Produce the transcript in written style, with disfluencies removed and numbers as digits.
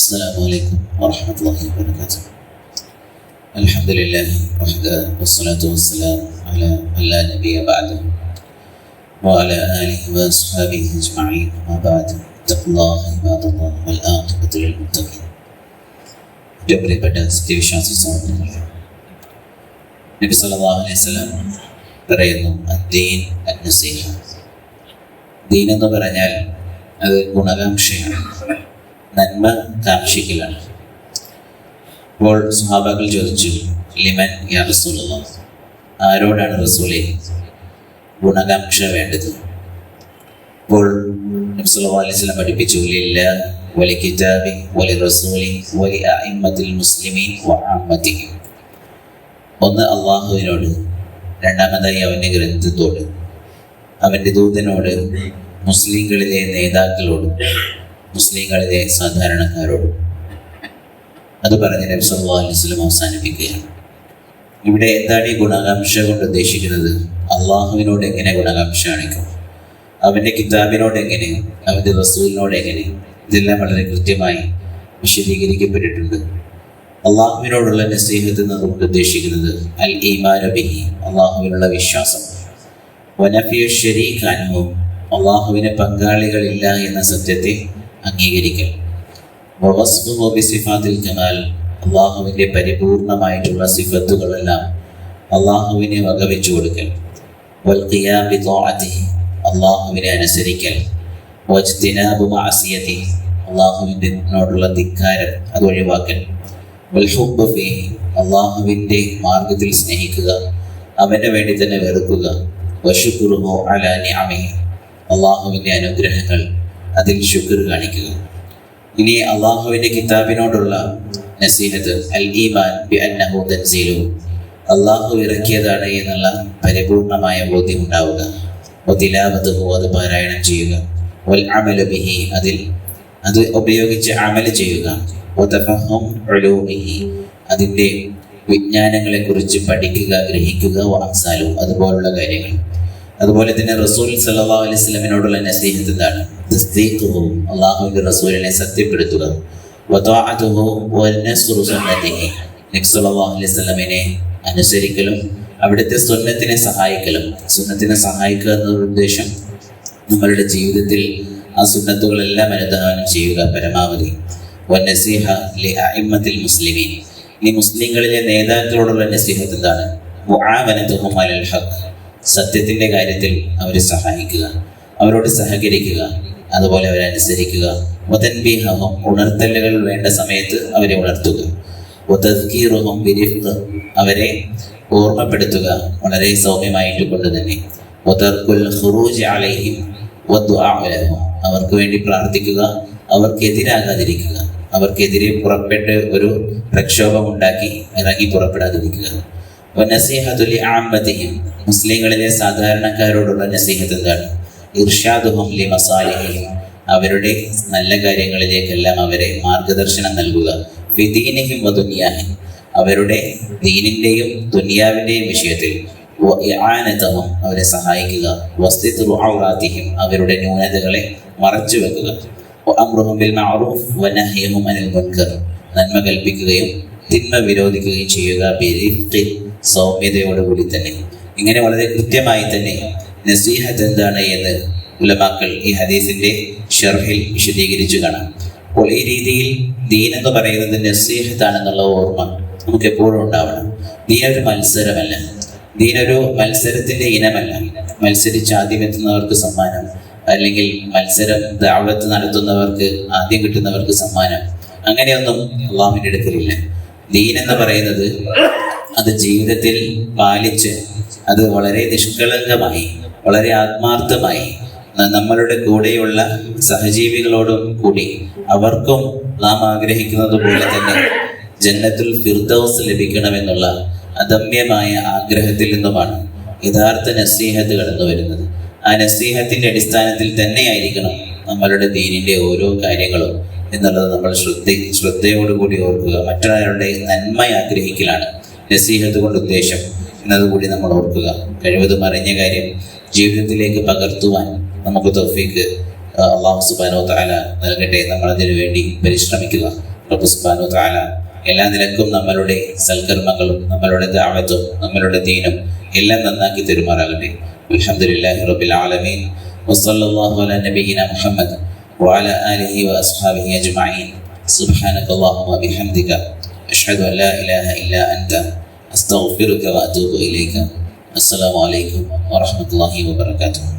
السلام عليكم ورحمة الله وبركاته. الحمد لله وحده والصلاة والسلام على من لا نبي بعده وعلى آله وأصحابه أجمعين. ما بعد اتقوا الله عباد الله والعاقبة للمتقين. പ്രിയപ്പെട്ട സത്യവിശ്വാസി സഹോദരങ്ങളെ, നബി സല്ലല്ലാഹു അലൈഹി വസല്ലം പറയുന്നു, അദ്ദീൻ അന്നസീഹ. ദീൻ എന്ന് പറഞ്ഞാൽ അത് ഗുണകാംക്ഷയാണ്, നന്മ കാക്ഷിക്കലാണ്. അപ്പോൾ സ്വഹാബാക്കൾ ചോദിച്ചു, ലിമൻ യാ റസൂലല്ലാഹ്, ആരോടാണ് റസൂലേ ഗുണകാംക്ഷ വേണ്ടത്? അപ്പോൾ നബി സല്ലല്ലാഹു അലൈഹി വസല്ലം പഠിപ്പിച്ചു, ലില്ലാഹി വലി കിതാബി വലി റസൂലി വലി അഇമ്മത്തിൽ മുസ്ലിമീൻ വഅമ്മതിഹിം. ഒന്ന് അള്ളാഹുവിനോട്, രണ്ടാമതായി അവൻ്റെ ഗ്രന്ഥത്തോട്, അവൻ്റെ ദൂതനോട്, മുസ്ലിങ്ങളിലെ നേതാക്കളോട്, മുസ്ലിങ്ങളിലെ സാധാരണക്കാരോട്. അത് പറഞ്ഞ് നബി സല്ലല്ലാഹു അലൈഹി വസല്ലം അവസാനിപ്പിക്കുകയാണ്. ഇവിടെ എന്താണ് ഈ ഗുണകാംക്ഷ കൊണ്ട് ഉദ്ദേശിക്കുന്നത്? അള്ളാഹുവിനോട് എങ്ങനെ ഗുണകാംക്ഷ കാണിക്കും, അവൻ്റെ കിതാബിനോട് എങ്ങനെ, അവൻ്റെ റസൂലിനോട് എങ്ങനെ, ഇതെല്ലാം വളരെ കൃത്യമായി വിശദീകരിക്കപ്പെട്ടിട്ടുണ്ട്. അള്ളാഹുവിനോടുള്ള നസീഹത്ത് എന്നതുകൊണ്ട് ഉദ്ദേശിക്കുന്നത് അൽ ഈമാനു ബിഹി, അള്ളാഹുവിനുള്ള വിശ്വാസം, വനഫിയു ശരീക അൻഹു, അള്ളാഹുവിന് പങ്കാളികളില്ല എന്ന സത്യത്തെ അംഗീകരിക്കൽ, വവസ്ഫുഹു ബിസിഫാത്തിൽ കമാൽ, അള്ളാഹുവിൻ്റെ പരിപൂർണമായിട്ടുള്ള സിഫത്തുകളെല്ലാം അള്ളാഹുവിനെ വകവെച്ചു കൊടുക്കൽ, വൽ ഖിയാം ബിത്വാഅതിഹി, അള്ളാഹുവിനെ അനുസരിക്കൽ, വജ്തിനാബു മഅസിയതിഹി, അള്ളാഹുവിനോടുള്ള ധിക്കാരം അത് ഒഴിവാക്കൽ, വൽ ഹുബ്ബു ഫീഹി, അള്ളാഹുവിൻ്റെ മാർഗത്തിൽ സ്നേഹിക്കുക, അവന് വേണ്ടി തന്നെ വെറുക്കുക, വശുക്റുഹു അലാ നിഅമിഹി, അള്ളാഹുവിൻ്റെ അനുഗ്രഹങ്ങൾ അതിൽ ശുക്ർ കാണിക്കുക. ഇനി അള്ളാഹുവിൻ്റെ കിതാബിനോടുള്ള നസീഹത്ത് അൽ ഈമാൻ ബി അന്നഹു തൻസീലു, അള്ളാഹു ഇറക്കിയതാണ് എന്നുള്ള പരിപൂർണമായ ബോധ്യം ഉണ്ടാവുക, വതിലാവതുഹു, അത് പാരായണം ചെയ്യുക, വൽ അമലു ബിഹി, അത് ഉപയോഗിച്ച് അമൽ ചെയ്യുക, വതഫഹും ഉലൂമിഹി, അതിൻ്റെ വിജ്ഞാനങ്ങളെക്കുറിച്ച് പഠിക്കുക, ഗ്രഹിക്കുക, വഅംസാലു, അതുപോലുള്ള കാര്യങ്ങൾ. അതുപോലെ തന്നെ റസൂൽ സല്ലല്ലാഹു അലൈഹി വസല്ലമിനോടുള്ള നസീഹത്ത് എന്താണ്? തസ്ദീഖുഹു, അള്ളാഹുവിൻ്റെ റസൂലിനെ സത്യപ്പെടുത്തുക, വതഅതുഹു വനസ്റു സുന്നതിഹി, നബി സല്ലല്ലാഹു അലൈഹി വസല്ലമിനെ അനുസരിക്കലും അവിടുത്തെ സുന്നത്തിനെ സഹായിക്കലും. സുന്നത്തിനെ സഹായിക്കുക എന്ന ഉദ്ദേശം നമ്മളുടെ ജീവിതത്തിൽ ആ സുന്നത്തുകളെല്ലാം അനുധാവനം ചെയ്യുക പരമാവധി. വനസീഹ ലി അഇമ്മത്തിൽ മുസ്ലിമീൻ, ഈ മുസ്ലിങ്ങളിലെ നേതാക്കളോടുള്ള നസീഹത്ത് എന്താണ്? മുആവനതുഹും അലൽ ഹഖ്, സത്യത്തിൻ്റെ കാര്യത്തിൽ അവരെ സഹായിക്കുക, അവരോട് സഹകരിക്കുക, അതുപോലെ അവരെ അനുസരിക്കുക. വതൻബീഹും, ഉണർത്തലുകൾ വേണ്ട സമയത്ത് അവരെ ഉണർത്തുക. വതദ്കീറുഹും ബിരിഫ്ഖ്, അവരെ ഓർമ്മപ്പെടുത്തുക വളരെ സൗമ്യമായിട്ട് കൊണ്ട് തന്നെ. വതർകുൽ ഖുറൂജ് അലൈഹിം വദ്ദുആ ലഹും, അവർക്ക് വേണ്ടി പ്രാർത്ഥിക്കുക, അവർക്കെതിരാകാതിരിക്കുക, അവർക്കെതിരെ പുറപ്പെട്ട് ഒരു പ്രക്ഷോഭം ഉണ്ടാക്കി ഇറങ്ങി പുറപ്പെടാതിരിക്കുക. വനസീഹത്തു ലിഅഅമ്മതിഹിം, മുസ്ലിങ്ങളിലെ സാധാരണക്കാരോടുള്ള നസീഹത്ത് എന്താണ്? ഇർഷാദുഹും ലിമസാലിഹിഹിം, അവരുടെ നല്ല കാര്യങ്ങളിലേക്കെല്ലാം അവരെ മാർഗദർശനം നൽകുക. ഫി ദീനിഹിം വദുനിയാഹിം, അവരുടെ ദീനിൻ്റെയും ദുനിയാവിൻ്റെയും വിഷയത്തിൽ. വഇആനതഹും, അവരെ സഹായിക്കുക. വസ്തിത്റു ഔറാതിഹിം, അവരുടെ ന്യൂനതകളെ മറച്ചു വെക്കുക. വഅംറുഹും ബിൽ മഅറൂഫ് വനഹ്യുഹും അനിൽ മുൻകർ, നന്മ കൽപ്പിക്കുകയും തിന്മ വിരോധിക്കുകയും ചെയ്യുക. ബിരിഫ്ഖ്, സൗമ്യതയോടുകൂടി തന്നെ. ഇങ്ങനെ വളരെ കൃത്യമായി തന്നെ നസീഹത്ത് എന്താണ് എന്ന് ഉലമാക്കൾ ഈ ഹദീസിൻ്റെ ഷർഹിൽ വിശദീകരിച്ചു കാണാം. അപ്പോൾ ഈ രീതിയിൽ ദീൻ എന്ന് പറയുന്നത് നസീഹത്താണെന്നുള്ള ഓർമ്മ നമുക്ക് എപ്പോഴും ഉണ്ടാവണം. ദീനൊരു മത്സരമല്ല, ദീനൊരു മത്സരത്തിൻ്റെ ഇനമല്ല. മത്സരിച്ച് ആദ്യം എത്തുന്നവർക്ക് സമ്മാനം, അല്ലെങ്കിൽ മത്സരം ദഅവത്ത് നടത്തുന്നവർക്ക് ആദ്യം കിട്ടുന്നവർക്ക് സമ്മാനം, അങ്ങനെയൊന്നും അള്ളാഹുവിൻ്റെ അടുക്കലില്ല. ദീൻ എന്ന് പറയുന്നത് അത് ജീവിതത്തിൽ പാലിച്ച് അത് വളരെ നിഷ്കളങ്കമായി, വളരെ ആത്മാർത്ഥമായി നമ്മളുടെ കൂടെയുള്ള സഹജീവികളോടും കൂടി അവർക്കും നാം ആഗ്രഹിക്കുന്നത് പോലെ തന്നെ ജന്നത്തുൽ ഫിർദൗസ് ലഭിക്കണമെന്നുള്ള അദമ്യമായ ആഗ്രഹത്തിൽ നിന്നുമാണ് യഥാർത്ഥ നസീഹത്ത് കടന്നു വരുന്നത്. ആ നസീഹത്തിൻ്റെ അടിസ്ഥാനത്തിൽ തന്നെയായിരിക്കണം നമ്മളുടെ ദീനിൻ്റെ ഓരോ കാര്യങ്ങളും എന്നുള്ളത് നമ്മൾ ശ്രദ്ധയോടുകൂടി ഓർക്കുക. മറ്റൊരാളുടെ നന്മ ആഗ്രഹിക്കലാണ് നസീഹത്ത് കൊണ്ട് ഉദ്ദേശം എന്നതുകൂടി നമ്മൾ ഓർക്കുക. കഴിവതും അറിഞ്ഞ കാര്യം ജീവിതത്തിലേക്ക് പകർത്തുവാൻ നമുക്ക് തൗഫീഖ് അല്ലാഹു സുബ്ഹാനഹു വ തആല നൽകട്ടെ. നമ്മളതിനു വേണ്ടി പരിശ്രമിക്കുക. റബ്ബ് സുബ്ഹാനഹു വ തആല എല്ലാ നിലക്കും നമ്മളുടെ സൽക്കർമ്മങ്ങളും നമ്മളുടെ ദഅവത്തും നമ്മളുടെ ദീനും എല്ലാം നന്നാക്കി തരുമാറാകട്ടെ. അൽഹംദുലില്ലാഹി റബ്ബിൽ ആലമീൻ വസല്ലല്ലാഹു അലാ നബിയിനാ മുഹമ്മദ് വഅലാ ആലിഹി വഅസ്ഹാബിഹി അജ്മഈൻ. സുബ്ഹാനകല്ലാഹുമ്മ വബിഹംദിക അഷ്ഹദു അൻ ലാ ഇലാഹ ഇല്ലാ അൻത അസ്തഗ്ഫിറുക വഅതൂബു ഇലൈക. അസ്സലാമു അലൈക്കും വറഹ്മത്തുള്ളാഹി വബറകാതുഹു.